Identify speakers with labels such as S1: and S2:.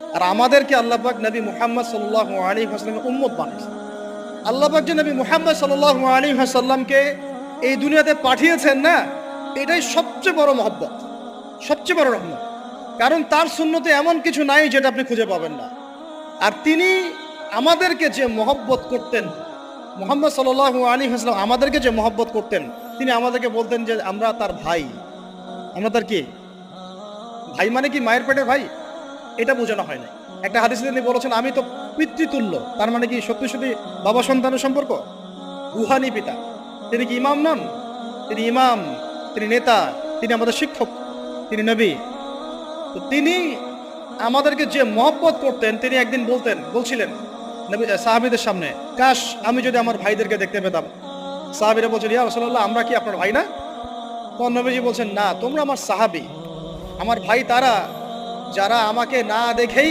S1: আর আমাদেরকে আল্লাহ পাক নবী মুহাম্মদ সাল্লাল্লাহু আলাইহি ওয়াসাল্লামের উম্মত বানিয়েছেন। আল্লাহ পাক যে নবী মুহাম্মদ সাল্লাল্লাহু আলাইহি ওয়াসাল্লামকে এই দুনিয়াতে পাঠিয়েছেন না, এটাই সবচেয়ে বড় মহব্বত, সবচেয়ে বড় রহমত। কারণ তার সুন্নতে এমন কিছু নাই যেটা আপনি খুঁজে পাবেন না। আর তিনি আমাদেরকে যে মহব্বত করতেন, মুহাম্মদ সাল্লাল্লাহু আলাইহি ওয়াসাল্লাম আমাদেরকে যে মহব্বত করতেন, তিনি আমাদেরকে বলতেন যে আমরা তার ভাই। আমরা তার কি ভাই? মানে কি মায়ের পেটের ভাই? এটা বোঝানো হয় না। একটা হাদিসে তিনি বলেছেন আমি তো পিতৃতুল্য। তার মানে কি সত্যি সত্যি বাবা সন্তানের সম্পর্ক? রুহানি পিতা। তিনি কি ইমাম নন? তিনি ইমাম, তিনি নেতা, তিনি আমাদের শিক্ষক, তিনি নবী। তো তিনি আমাদেরকে যে মহব্বত করতেন, তিনি একদিন বলছিলেন নবী সাহাবীদের সামনে, কাশ আমি যদি আমার ভাইদেরকে দেখতে পেতাম। সাহাবীরা বলছেন, ইয়া রাসূলুল্লাহ, আমরা কি আপনার ভাই না? তখন নবীজি বলছেন, না, তোমরা আমার সাহাবী। আমার ভাই তারা যারা আমাকে না দেখেই